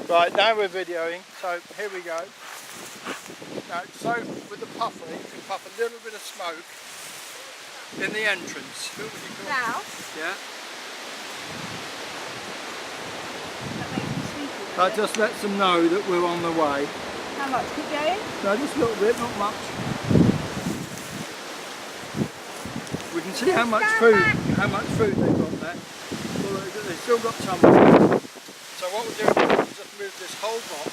Right, now we're videoing, so here we go. Now, so with the puffer, you can puff a little bit of smoke in the entrance. Who would you call? Now? Yeah. That makes them sleepy. That just lets them know that we're on the way. How much? Keep going? No, just a little bit, not much. We can see how much food they've got there. Well, they've still got some. So what we're doing is just move this whole box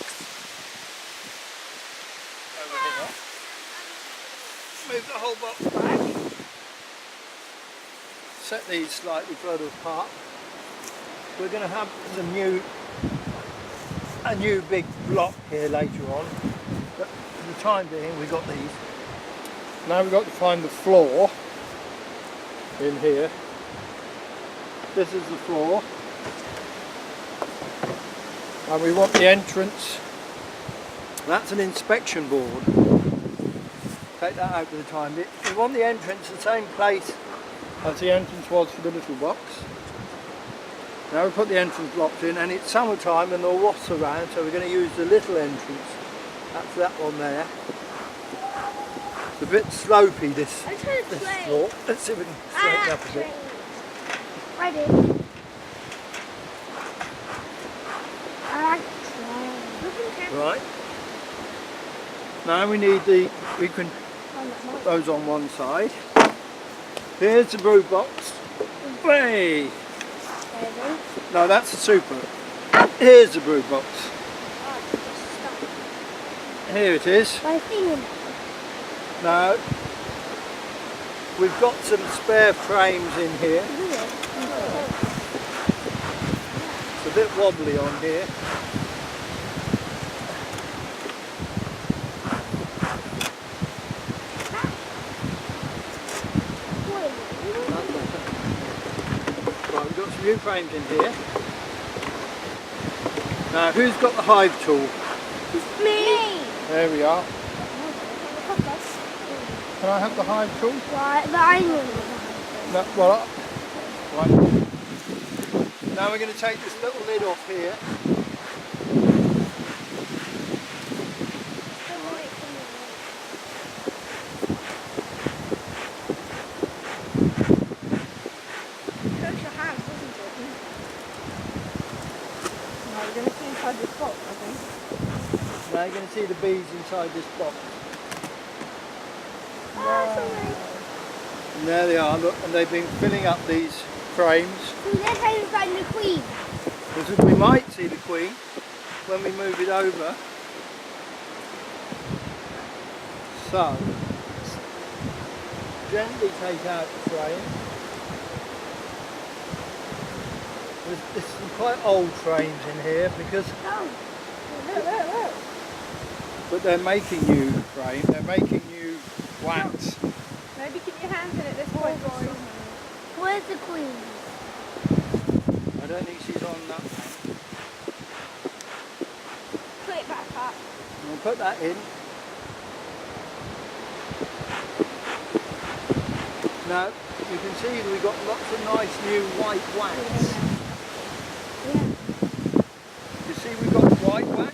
over here. Move the whole box back. Set these slightly further apart. We're going to have a new big block here later on. But for the time being, we've got these. Now we've got to find the floor in here. This is the floor. And we want the entrance. That's an inspection board. Take that out for the time. We want the entrance the same place as the entrance was for the little box. Now we put the entrance blocks in, and it's summertime and there are wasps around, so we're going to use the little entrance. That's that one there. It's a bit slopey, this floor. Let's see if we can straighten up a bit. Ready? Right. Now we need we can put those on one side. Here's the brood box. Hey! No, that's the super. Here's the brood box. Here it is. Now, we've got some spare frames in here. It's a bit wobbly on here. Right, we've got some new frames in here. Now, who's got the hive tool? Me! There we are. Can I have the hive tool? Right, but I know. No, well, right. Now we're going to take this little lid off here. Now you're going to see the bees inside this box. Wow. And there they are, look, and they've been filling up these frames. So they're trying to find the queen. We might see the queen when we move it over. So, gently take out the frame. There's some quite old frames in here because... Oh, look. But they're making new frame, they're making new wax. Maybe keep your hands in at this point, boys. Where's the queen? I don't think she's on that one. Put it back up. We'll put that in. Now, you can see that we've got lots of nice new white wax. Yeah. You see we've got white wax?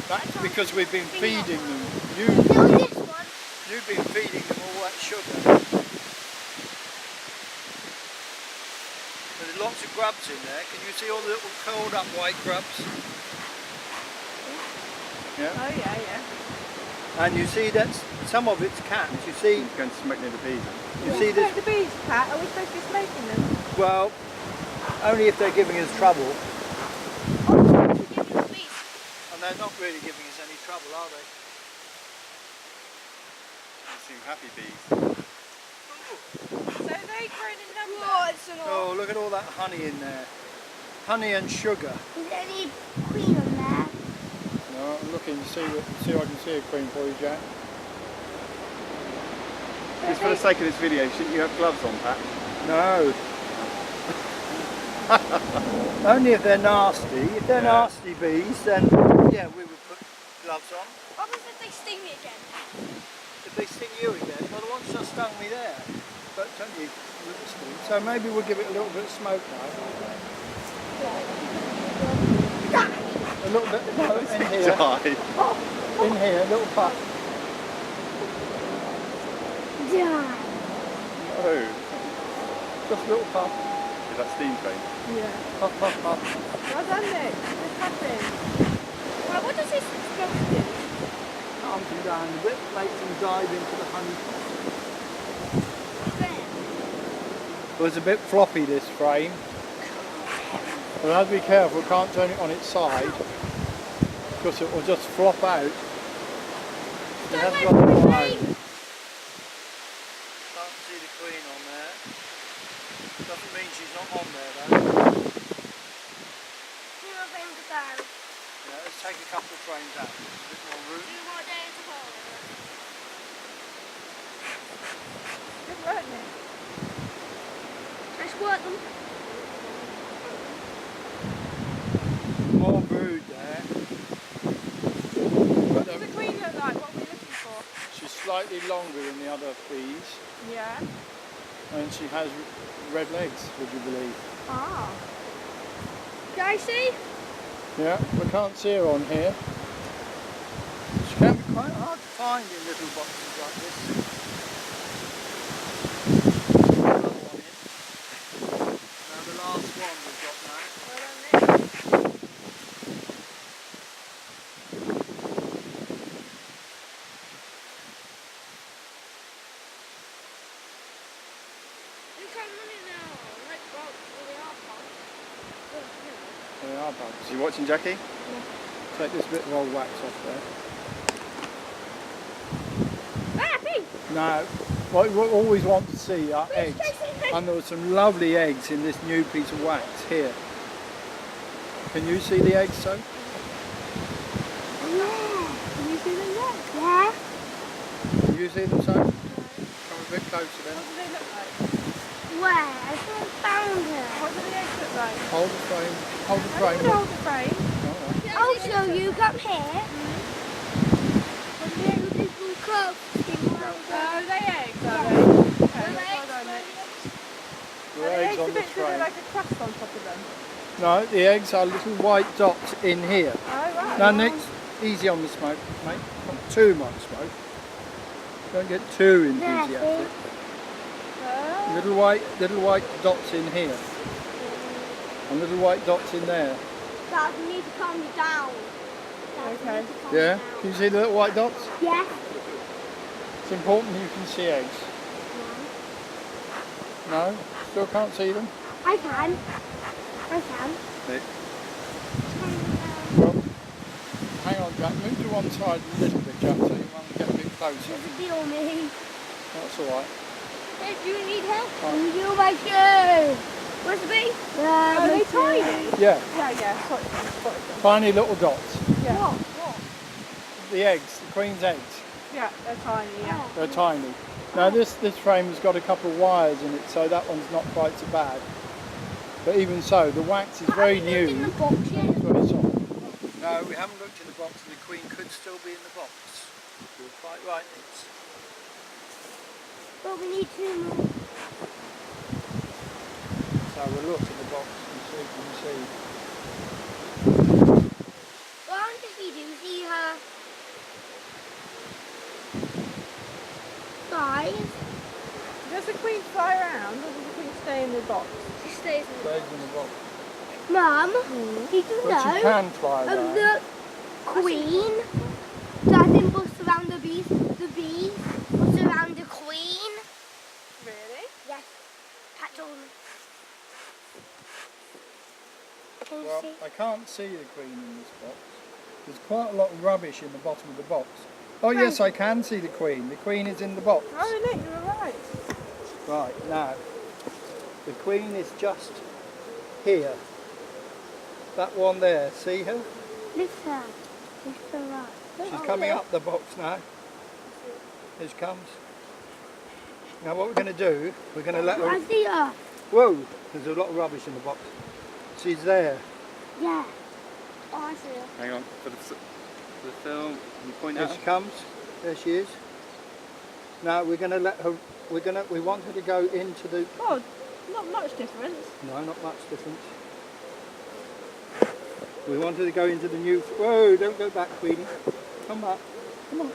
That's because we've been feeding them. You've been feeding them all that sugar. There's lots of grubs in there. Can you see all the little curled up white grubs? Yeah. Oh yeah. And you see that some of it's cats. You see. It's going to smoke near the bees. You see this. The bees, Pat. Are we supposed to be smoking them? Well, only if they're giving us trouble. And they're not really giving us any trouble, are they? You seem happy bees. So they grown in number. Oh, look at all that honey in there. Honey and sugar. Is there any queen on there? No, I'm looking to see if I can see a queen for you, Jack. Just for the sake of this video, shouldn't you have gloves on, Pat? No. Only if they're nasty. If they're nasty bees, then yeah, we would put gloves on. What happens if they sting me again? If they sting you again, well, the ones just stung me there. But don't you? So maybe we'll give it a little bit of smoke now. little bit in here. Die. In here, little puff. Die. Oh, Just a little puff. is that steam train? Yeah. Puff, puff, puff. Well done, Nick. Just happened. Right, what does this supposed to do? Arms them down a bit, make them dive into the honey. It was a bit floppy, this frame. We'll have to be careful, we can't turn it on its side because it will just flop out. It has got the hive. Can't see the queen on there. Doesn't mean she's not on there though. Two more frames to go. Yeah, let's take a couple of frames out. There's a bit more room. 2 more days to go. Good work, Nick. I squirt them. More brood there. What does the queen look like? What are we looking for? She's slightly longer than the other bees, Yeah. and she has red legs, would you believe? Ah. Can I see? Yeah, we can't see her on here. She can be quite hard to find in little boxes like this. Another one in. Now the last one we've got now. Well done, Nick. Look how many now. Like bugs, they are bugs. They are bugs. Is you watching, Jackie? Take this bit of old wax off there. Ah, pig! Now, what we always want to see are eggs. And there were some lovely eggs in this new piece of wax here. Can you see the eggs, so? Yeah. Can you see them yet? Yeah. Can you see them, so? Come a bit closer then. What do they look like? Where? I still found her. What do the eggs look like? Hold the frame. Hold the I'm frame. going to hold the frame. Alright. I'll show you. Come here. What do the eggs look like? Little cup. Oh, are they eggs, are they? Okay, well done, Nick. The Are the eggs eggs on a the bit sort of frame. like a crust on top of them? No, the eggs are little white dots in here. Oh, right. Now, next, easy on the smoke, mate. Not too much smoke. Don't get too enthusiastic. Little white dots in here, and little white dots in there. Dad, you need to calm me down. Dad, you Okay. need to calm me Yeah. down. Can you see the little white dots? Yeah. It's important you can see eggs. No, still can't see them. I can. I can. Nick? Well, hang on, Jack. Move to one side a little bit, Jack, so you want to get a bit closer. Feel me. That's all right. Hey, do you need help? Oh. You my shoe. Where's the bee? Are they tiny? Yeah, Yeah, spotted them. tiny little dots. Yeah. What? The eggs, the queen's eggs. Yeah, they're tiny, yeah. They're tiny. Now this frame's got a couple of wires in it, so that one's not quite so bad. But even so, the wax is very new. In the box yet? It's very soft. No, we haven't looked in the box, and the queen could still be in the box. You're quite right, Nitz. But we need 2 more. So we'll look in the box and see if we can see. Well, I wonder if you do see her. Guys, Does the queen fly around or does the queen stay in the box? she stays in the Stays box. in the box. Mum, did you But she know can fly around. the queen doesn't bust around the bees bust around the queen? Really? Yes. Pat told me. Can you Well, see? I can't see the queen in this box. There's quite a lot of rubbish in the bottom of the box. Oh yes, I can see the queen. The queen is in the box. Oh, Nick, you were right. Right, now, the queen is just here. That one there, see her? Lift her. Lift her up. She's coming up the box now. Here she comes. Now what we're going to do, we're going to let I her... see her. Whoa, there's a lot of rubbish in the box. She's there. Yeah. Oh, I see her. Hang on, for the film, can you point Here out? she comes. There she is. Now we're going to let her... We want her to go into the... Oh, not much difference. No, not much difference. We wanted to go into the new... Whoa, don't go back, Queenie. Come back. Come on.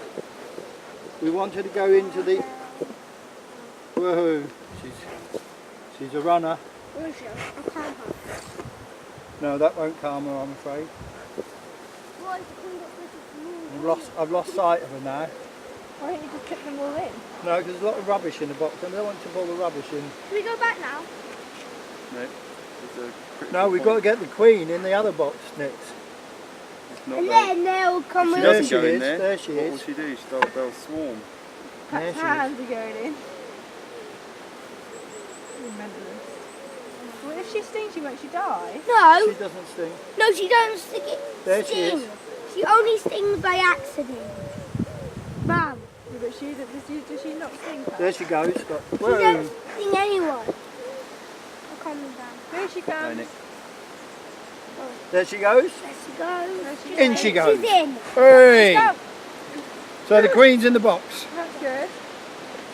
We wanted to go into the... Whoa, she's a runner. Where is she? I'll calm her. No, that won't calm her, I'm afraid. Why is the queen got such a I've lost sight of her now. Why don't you just put them all in? No, because there's a lot of rubbish in the box. I don't want to put all the rubbish in. Can we go back now? No. There's a critical No, we've got to point. get the queen in the other box next. It's not And there. then they'll come If she with... There doesn't she go in is, there, there she what is. will she do? They'll swarm. There Pat's she is. hands are going in. Remember this. Well, if she stings you, won't she die? No, She doesn't sting. no, she don't stick it. There she sting. is. She only stings by accident. Mum, Yeah, but does she not sting her? There she goes. Look. she Whoa. don't sting anyone. I'll calm them down. There she No, comes. Nick. There she goes. There she goes. There she In she goes. She's in. Hey! Go. So the queen's in the box. That's good.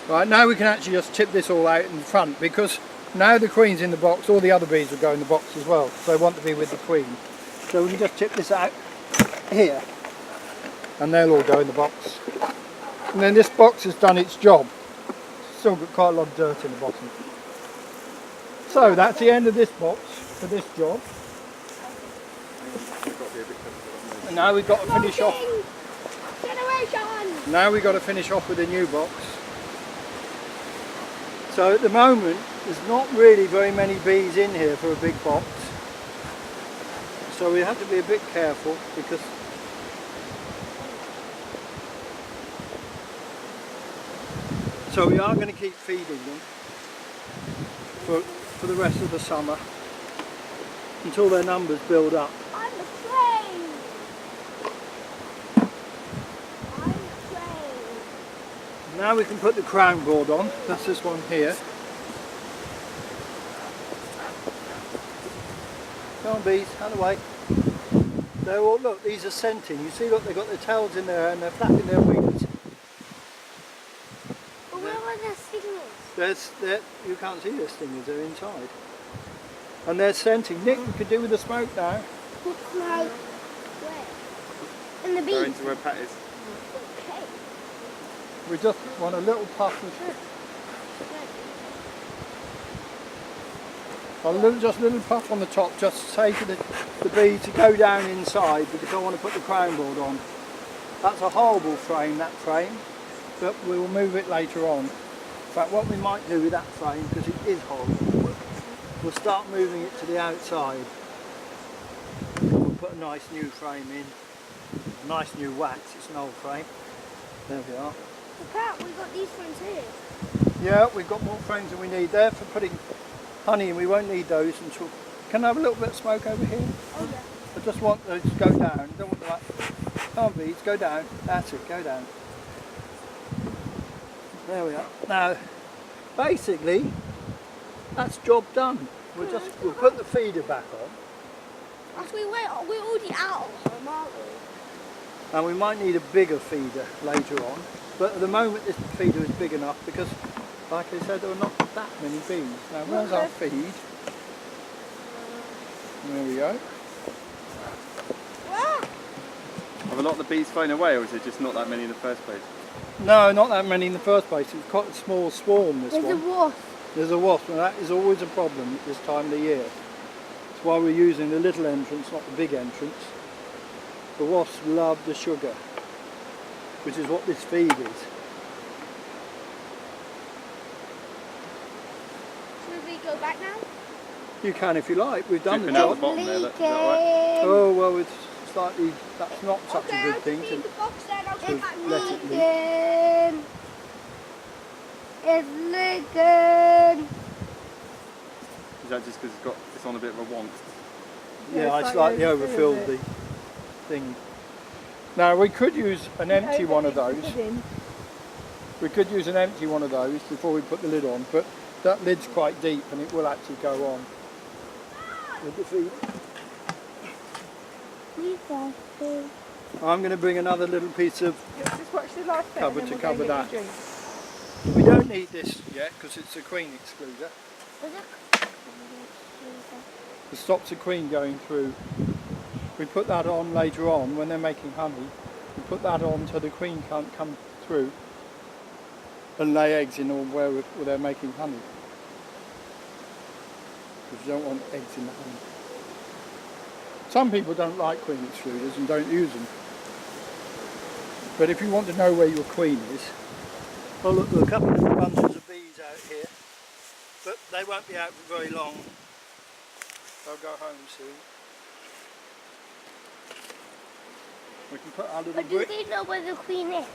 Right, now we can actually just tip this all out in front because now the queen's in the box, all the other bees will go in the box as well. So they want to be with the queen. So we can just tip this out here and they'll all go in the box. And then this box has done its job. Still got quite a lot of dirt in the bottom. So that's the end of this box for this job. You've got to be a bit careful. And now we've got to finish off. Generation. Now we've got to finish off with a new box. So at the moment there's not really very many bees in here for a big box. So we have to be a bit careful because so we are going to keep feeding them for the rest of the summer until their numbers build up. I'm afraid. I'm afraid. Now we can put the crown board on. That's this one here. Come on bees, out of the way. They're all, look, these are scenting. You see, look, they've got their tails in there and they're flapping their wings. But where are the stingers? You can't see their stingers, they're inside. And they're scenting. Nick, we could do with the smoke now. Like, where? In the Go beach. into where Pat is. Okay. We just want a little puff of... Just a little puff on the top, just to say to the bee to go down inside because I want to put the crown board on. That's a horrible frame, that frame, but we'll move it later on. In fact, what we might do with that frame, because it is horrible, we'll start moving it to the outside. We'll put a nice new frame in, a nice new wax, it's an old frame. There we are. So Pat, we've got these ones here. Yeah, we've got more frames than we need there for putting honey, and we won't need those until... Can I have a little bit of smoke over here? Oh yeah. I just want those to go down. Don't want that. Come on bees, go down. That's it, go down. There we are. Now, basically, that's job done. We'll put the feeder back on, Actually, we're already out of them, aren't we? and we might need a bigger feeder later on. But at the moment, this feeder is big enough because, like I said, there are not that many bees. Now, where's our feed? There we go. Ah! Have a lot of the bees flown away, or is it just not that many in the first place? No, not that many in the first place. It's quite a small swarm, this There's one. a wasp. There's a wasp, and that is always a problem at this time of the year. That's why we're using the little entrance, not the big entrance. The wasps love the sugar, which is what this feed is. Should we go back now? You can if you like, we've done the Dripping out the job. bottom there, is that right? Oh, well, it's slightly, that's not such a good thing I'll to... the box then. I'll to take that let it leaking. It's leaking. Is that just because it's on a bit of a wonk? Yeah, Yeah, I it's slightly like overfilled overfilled it. the thing. Now, we could use an empty one of those. We could use an empty one of those before we put the lid on, but that lid's quite deep and it will actually go on with the feed. I'm going to bring another little piece of... Just watch the last bit Cover and to then we'll cover go and that. get your drink. We don't need this yet because it's a queen excluder. It stops the queen going through. We put that on later on when they're making honey. We put that on so the queen can't come through and lay eggs in or where they're making honey. Because you don't want eggs in the honey. Some people don't like queen extruders and don't use them. But if you want to know where your queen is, well look, there are a couple of bunches of bees out here, but they won't be out for very long. They'll go home soon. We can put our little But do brick. they know where the queen is?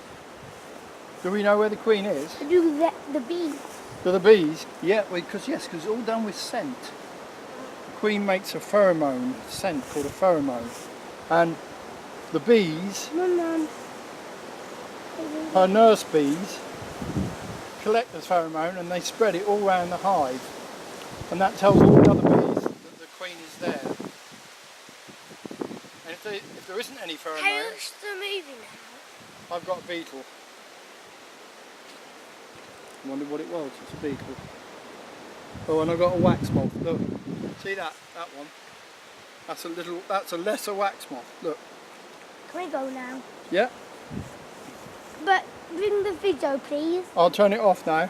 Do we know where the queen is? Do the bees? Do the bees? Yeah, because it's all done with scent. The queen makes a pheromone scent called a pheromone, and the bees, Mum. her nurse bees, collect the pheromone and they spread it all around the hive, and that tells all the other bees that the queen is there. And if there isn't any pheromone, How's the moving now? I've got a beetle. I wonder what it was. It's a beetle. Oh, and I've got a wax moth. Look, see that one? That's a lesser wax moth. Look. Can we go now? Yeah. But bring the video, please. I'll turn it off now.